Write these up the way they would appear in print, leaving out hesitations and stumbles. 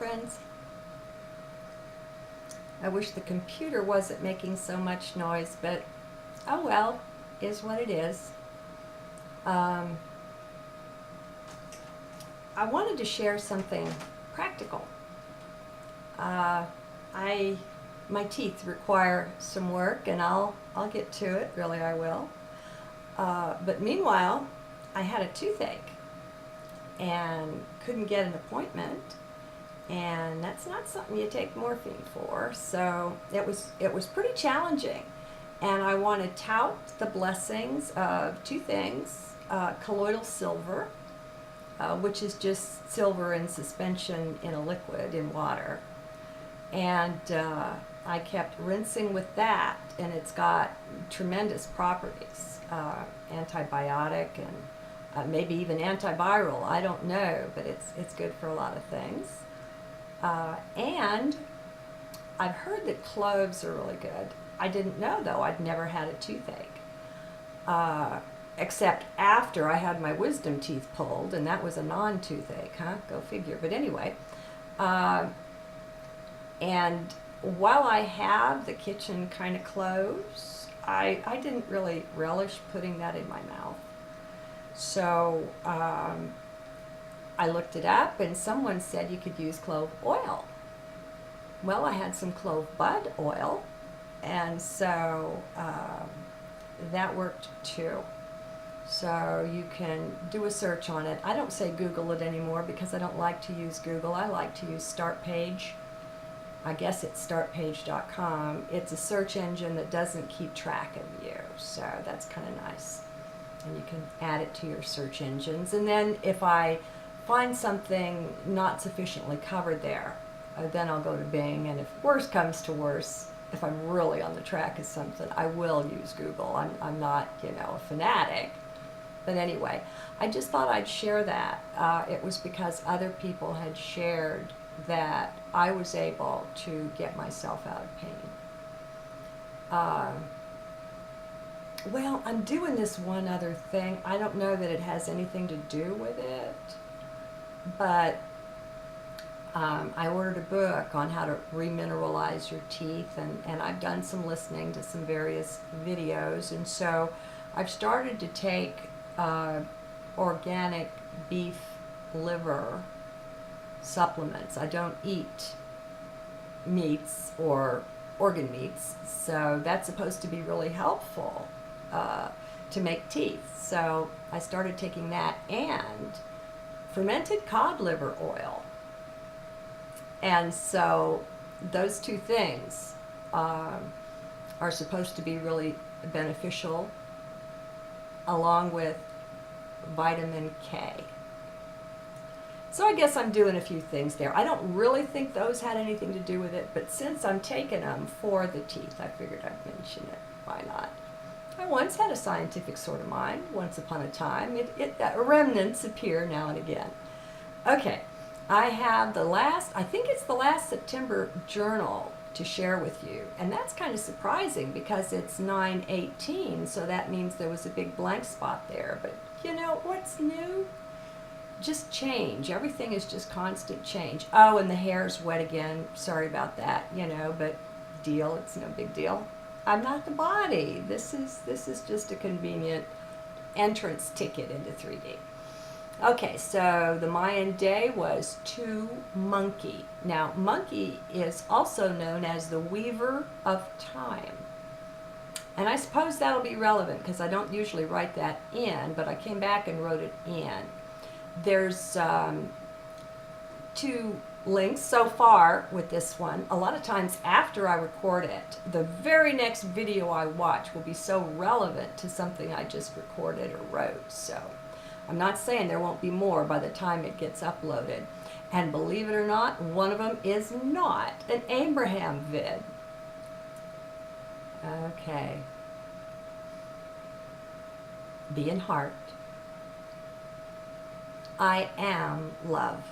friends. I wish the computer wasn't making so much noise, but oh well, is what it is. I wanted to share something practical. My teeth require some work, and I'll get to it. Really, I will. But meanwhile, I had a toothache and couldn't get an appointment, and that's not something you take morphine for. So it was pretty challenging, and I want to tout the blessings of two things: colloidal silver, which is just silver in suspension in a liquid in water, and I kept rinsing with that, and it's got tremendous properties, antibiotic and maybe even antiviral. I don't know, but it's good for a lot of things. And I've heard that cloves are really good. I didn't know, though. I'd never had a toothache, except after I had my wisdom teeth pulled, and that was a non-toothache, huh? Go figure. But anyway, and while I have the kitchen kind of cloves, I didn't really relish putting that in my mouth. So I looked it up, and someone said you could use clove oil. Well, I had some clove bud oil, and so that worked too. So you can do a search on it. I don't say Google it anymore because I don't like to use Google. I like to use StartPage. I guess it's startpage.com. It's a search engine that doesn't keep track of you, so that's kind of nice. And you can add it to your search engines. And then if I find something not sufficiently covered there, then I'll go to Bing. And if worse comes to worse, if I'm really on the track of something, I will use Google. I'm not, a fanatic. But anyway, I just thought I'd share that. It was because other people had shared that I was able to get myself out of pain. Well, I'm doing this one other thing. I don't know that it has anything to do with it, but I ordered a book on how to remineralize your teeth, and I've done some listening to some various videos, and so I've started to take organic beef liver supplements. I don't eat meats or organ meats, so that's supposed to be really helpful to make teeth. So I started taking that and fermented cod liver oil. And so those two things are supposed to be really beneficial, along with vitamin K. So I guess I'm doing a few things there. I don't really think those had anything to do with it, but since I'm taking them for the teeth, I figured I'd mention it. Why not? I once had a scientific sort of mind, once upon a time. Remnants appear now and again. Okay, I have I think it's the last September journal to share with you, and that's kind of surprising because it's 9/18, so that means there was a big blank spot there. But what's new? Just change. Everything is just constant change. Oh, and the hair's wet again. Sorry about that, but it's no big deal. I'm not the body. This is just a convenient entrance ticket into 3D. Okay, so the Mayan day was 2 Monkey. Now, Monkey is also known as the weaver of time. And I suppose that'll be relevant because I don't usually write that in, but I came back and wrote it in. There's 2 links so far with this one. A lot of times after I record it, the very next video I watch will be so relevant to something I just recorded or wrote. So I'm not saying there won't be more by the time it gets uploaded. And believe it or not, one of them is not an Abraham vid. Okay. Be in heart. I am love.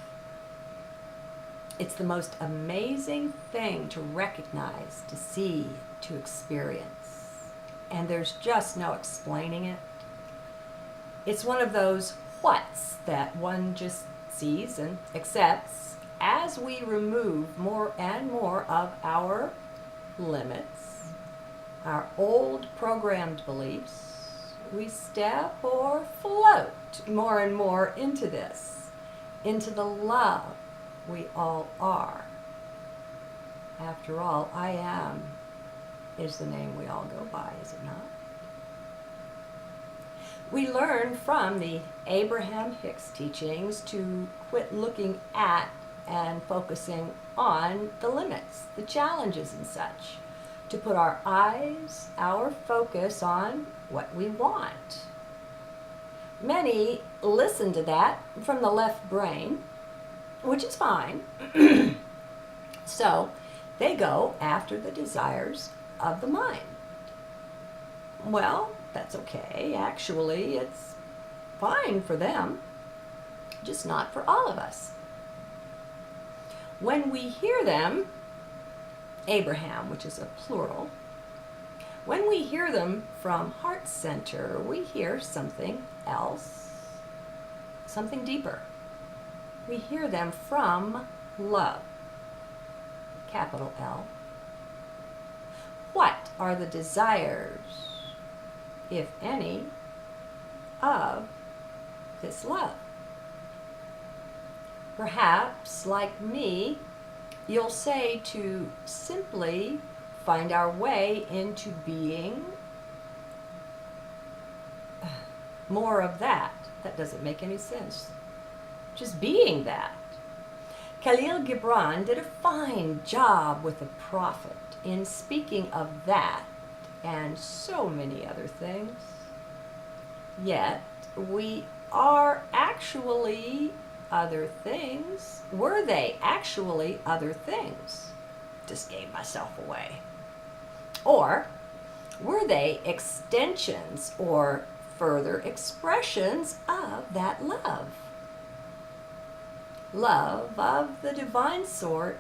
It's the most amazing thing to recognize, to see, to experience. And there's just no explaining it. It's one of those whats that one just sees and accepts as we remove more and more of our limits, our old programmed beliefs, we step or float more and more into this, into the love we all are. After all, I am is the name we all go by, is it not? We learn from the Abraham-Hicks teachings to quit looking at and focusing on the limits, the challenges and such, to put our eyes, our focus on what we want. Many listen to that from the left brain, which is fine. So they go after the desires of the mind. Well, that's okay. Actually, it's fine for them, just not for all of us. When we hear them, Abraham, which is a plural, when we hear them from heart center, we hear something else, something deeper. We hear them from love, capital L. What are the desires, if any, of this love? Perhaps, like me, you'll say to simply find our way into being more of that. That doesn't make any sense. Just being that. Khalil Gibran did a fine job with the Prophet in speaking of that and so many other things. Yet, we are actually other things. Were they actually other things? Just gave myself away. Or were they extensions or further expressions of that love? Love of the divine sort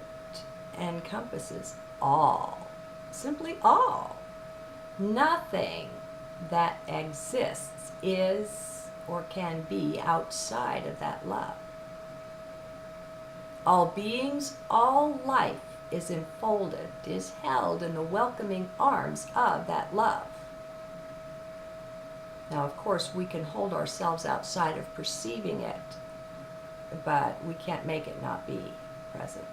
encompasses all, simply all. Nothing that exists is or can be outside of that love. All beings, all life is enfolded, is held in the welcoming arms of that love. Now, of course, we can hold ourselves outside of perceiving it, but we can't make it not be present.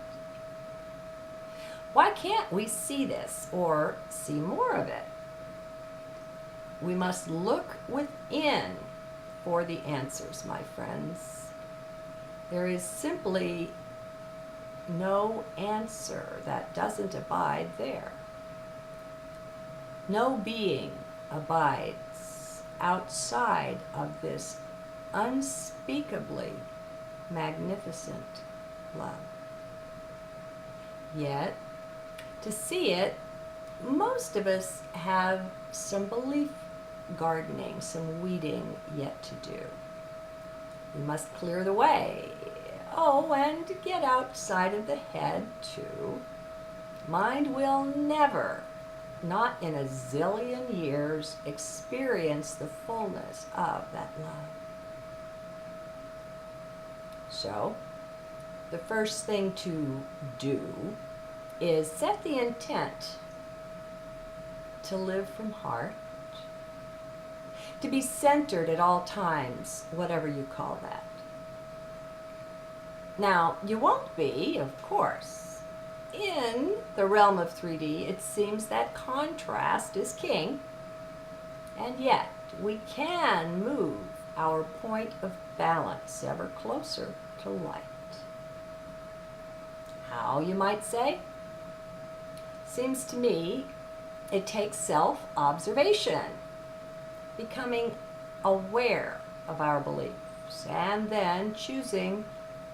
Why can't we see this or see more of it? We must look within for the answers, my friends. There is simply no answer that doesn't abide there. No being abides outside of this unspeakably magnificent love. Yet, to see it, most of us have some belief gardening, some weeding yet to do. We must clear the way. Oh, and get outside of the head, too. Mind will never, not in a zillion years, experience the fullness of that love. So, the first thing to do is set the intent to live from heart, to be centered at all times, whatever you call that. Now, you won't be, of course. In the realm of 3D, it seems that contrast is king, and yet we can move our point of balance ever closer to light. How, you might say? Seems to me it takes self-observation, becoming aware of our beliefs, and then choosing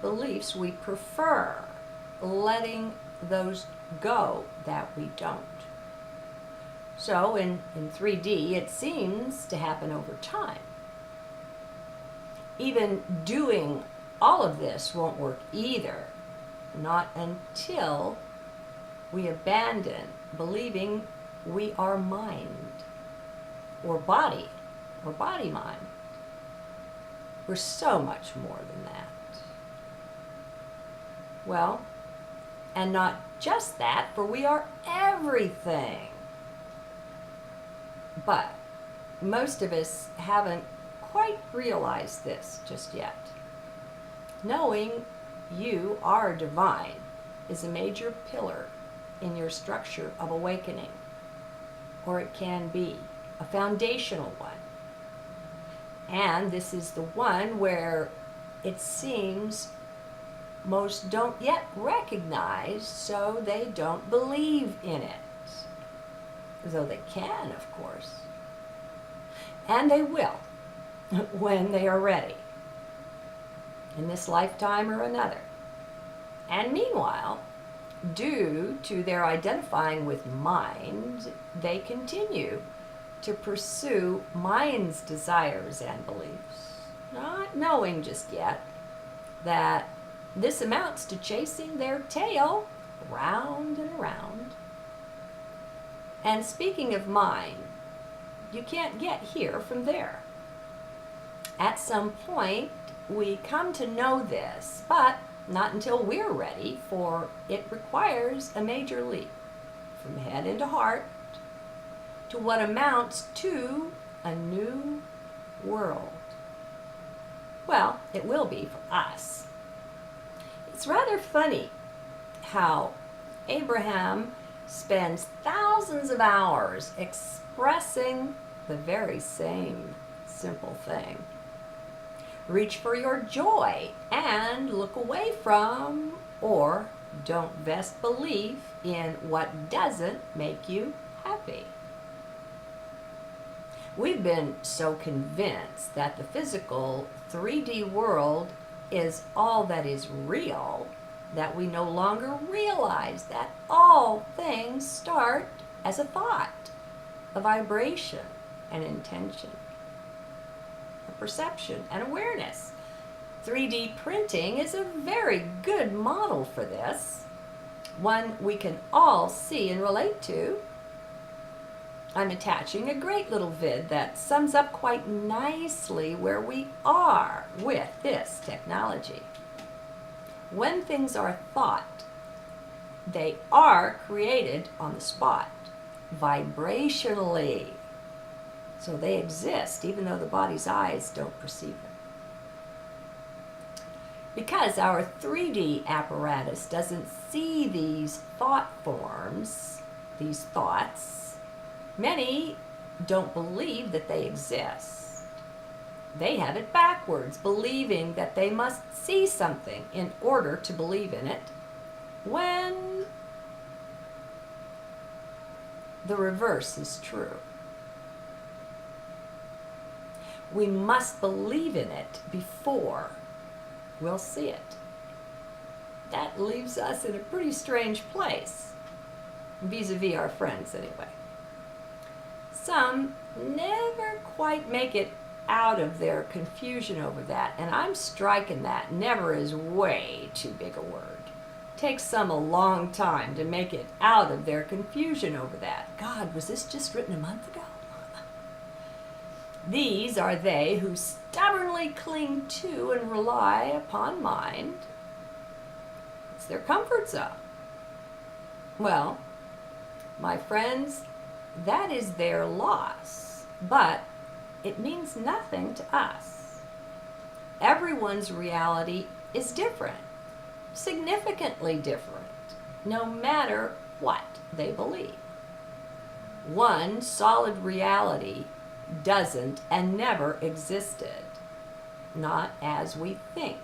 beliefs we prefer, letting those go that we don't. So in 3D, it seems to happen over time. Even doing all of this won't work either, not until we abandon believing we are mind, or body-mind. We're so much more than that. Well, and not just that, for we are everything. But most of us haven't quite realized this just yet. Knowing you are divine is a major pillar in your structure of awakening, or it can be a foundational one. And this is the one where it seems most don't yet recognize, so they don't believe in it. Though they can, of course. And they will when they are ready, in this lifetime or another. And meanwhile, due to their identifying with mind, they continue to pursue mind's desires and beliefs, not knowing just yet that this amounts to chasing their tail round and around. And speaking of mind, you can't get here from there. At some point, we come to know this, but not until we're ready, for it requires a major leap from head into heart to what amounts to a new world. Well, it will be for us. It's rather funny how Abraham spends thousands of hours expressing the very same simple thing. Reach for your joy and look away from, or don't vest belief in what doesn't make you happy. We've been so convinced that the physical 3D world is all that is real that we no longer realize that all things start as a thought, a vibration, an intention, a perception, an awareness. 3D printing is a very good model for this, one we can all see and relate to. I'm attaching a great little vid that sums up quite nicely where we are with this technology. When things are thought, they are created on the spot, vibrationally. So they exist even though the body's eyes don't perceive them. Because our 3D apparatus doesn't see these thought forms, these thoughts, many don't believe that they exist. They have it backwards, believing that they must see something in order to believe in it, when the reverse is true. We must believe in it before we'll see it. That leaves us in a pretty strange place, vis-a-vis our friends anyway. Some never quite make it out of their confusion over that, and I'm striking that. Never is way too big a word. Takes some a long time to make it out of their confusion over that. God, was this just written a month ago? These are they who stubbornly cling to and rely upon mind. It's their comfort zone. Well, my friends, that is their loss, but it means nothing to us. Everyone's reality is different, significantly different, no matter what they believe. One solid reality doesn't and never existed, not as we think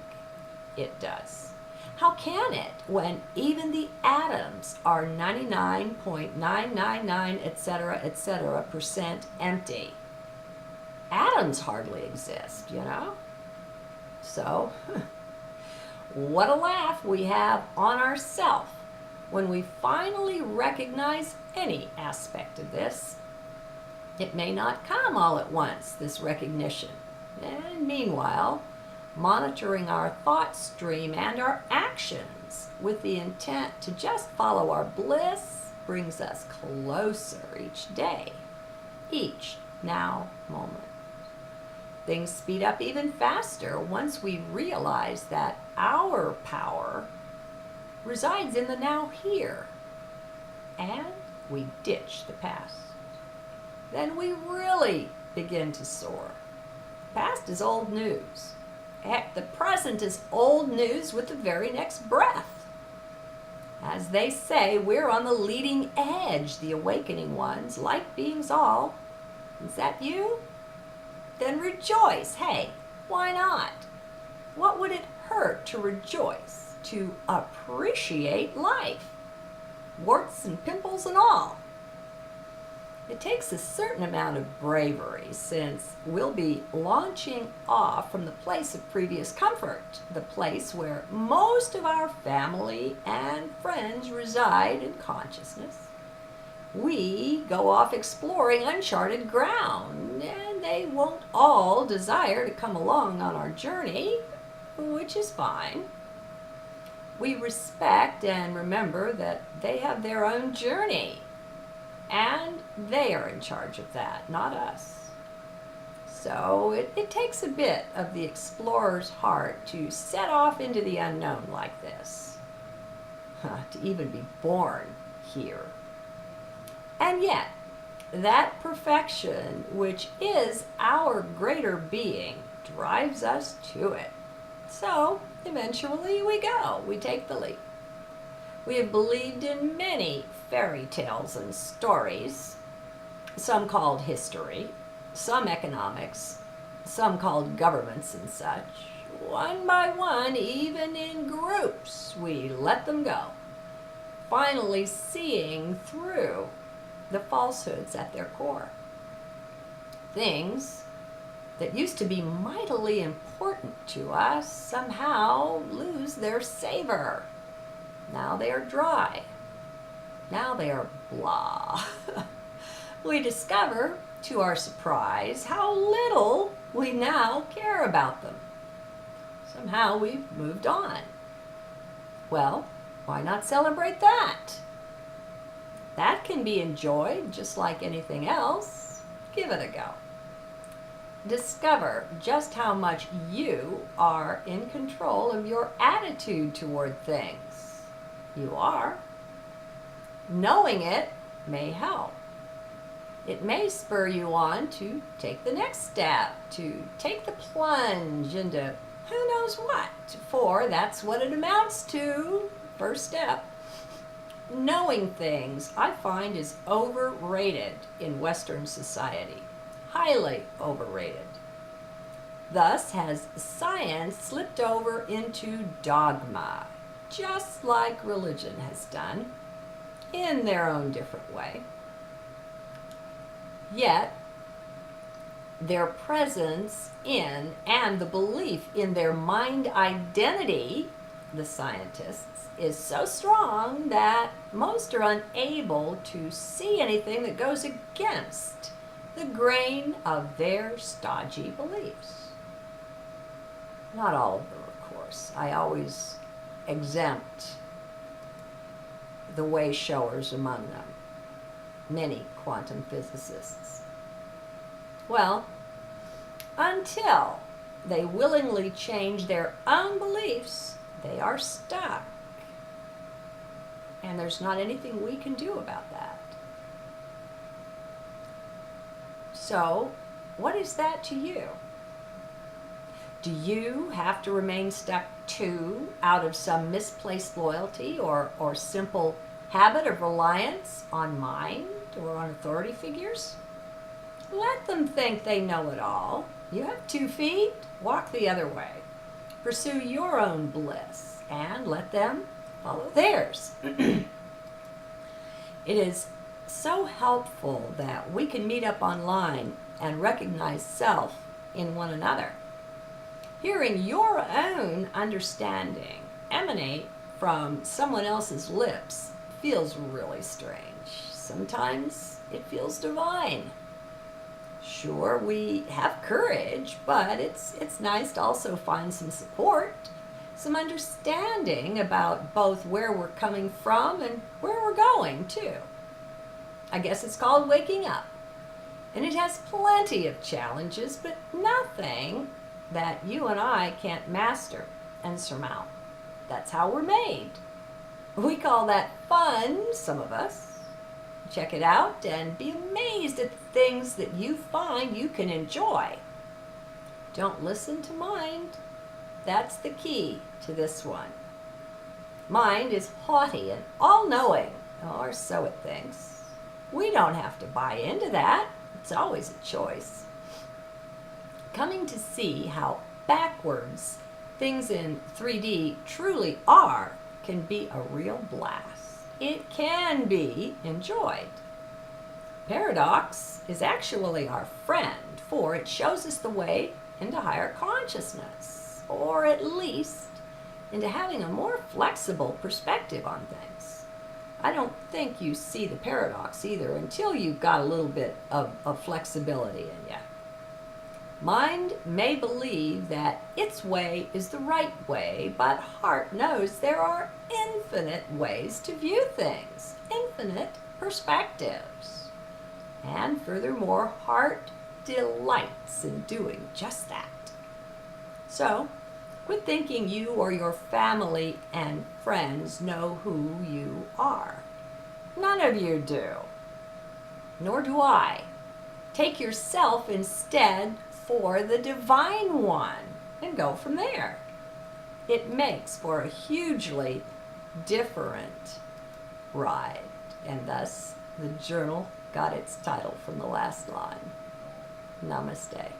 it does. How can it, when even the atoms are 99.999 etc. percent empty? Atoms hardly exist, you know? So, what a laugh we have on ourselves when we finally recognize any aspect of this. It may not come all at once, this recognition. And meanwhile, monitoring our thought stream and our actions with the intent to just follow our bliss brings us closer each day, each now moment. Things speed up even faster once we realize that our power resides in the now here, and we ditch the past. Then we really begin to soar. Past is old news. Heck, the present is old news with the very next breath. As they say, we're on the leading edge, the awakening ones, light beings all. Is that you? Then rejoice. Hey, why not? What would it hurt to rejoice, to appreciate life? Warts and pimples and all. It takes a certain amount of bravery, since we'll be launching off from the place of previous comfort, the place where most of our family and friends reside in consciousness. We go off exploring uncharted ground, and they won't all desire to come along on our journey, which is fine. We respect and remember that they have their own journey, and they are in charge of that, not us. So it takes a bit of the explorer's heart to set off into the unknown like this, to even be born here. And yet, that perfection, which is our greater being, drives us to it. So, eventually we go, we take the leap. We have believed in many fairy tales and stories, some called history, some economics, some called governments and such. One by one, even in groups, we let them go, finally seeing through the falsehoods at their core. Things that used to be mightily important to us somehow lose their savor. Now they are dry. Now they are blah. We discover, to our surprise, how little we now care about them. Somehow we've moved on. Well, why not celebrate that? That can be enjoyed just like anything else. Give it a go. Discover just how much you are in control of your attitude toward things. You are. Knowing it may help. It may spur you on to take the next step, to take the plunge into who knows what, for that's what it amounts to. First step. Knowing things, I find, is overrated in Western society. Highly overrated. Thus has science slipped over into dogma, just like religion has done, in their own different way. Yet, their presence in and the belief in their mind identity, the scientists, is so strong that most are unable to see anything that goes against the grain of their stodgy beliefs. Not all of them, of course. I always exempt the way showers among them, many quantum physicists. Well, until they willingly change their own beliefs, they are stuck. And there's not anything we can do about that. So, what is that to you? Do you have to remain stuck too out of some misplaced loyalty or simple habit of reliance on mind or on authority figures? Let them think they know it all. You have 2 feet, walk the other way. Pursue your own bliss and let them follow theirs. It is so helpful that we can meet up online and recognize self in one another. Hearing your own understanding emanate from someone else's lips feels really strange. Sometimes it feels divine. Sure, we have courage, but it's nice to also find some support, some understanding about both where we're coming from and where we're going, too. I guess it's called waking up. And it has plenty of challenges, but nothing that you and I can't master and surmount. That's how we're made. We call that fun, some of us. Check it out and be amazed at the things that you find you can enjoy. Don't listen to mind. That's the key to this one. Mind is haughty and all-knowing, or so it thinks. We don't have to buy into that. It's always a choice. Coming to see how backwards things in 3D truly are can be a real blast. It can be enjoyed. Paradox is actually our friend, for it shows us the way into higher consciousness, or at least into having a more flexible perspective on things. I don't think you see the paradox either until you've got a little bit of flexibility in you. Mind may believe that its way is the right way, but heart knows there are infinite ways to view things, infinite perspectives. And furthermore, heart delights in doing just that. So, quit thinking you or your family and friends know who you are. None of you do. Nor do I. Take yourself instead for the divine one and go from there. It makes for a hugely different ride, and thus the journal got its title from the last line. Namaste.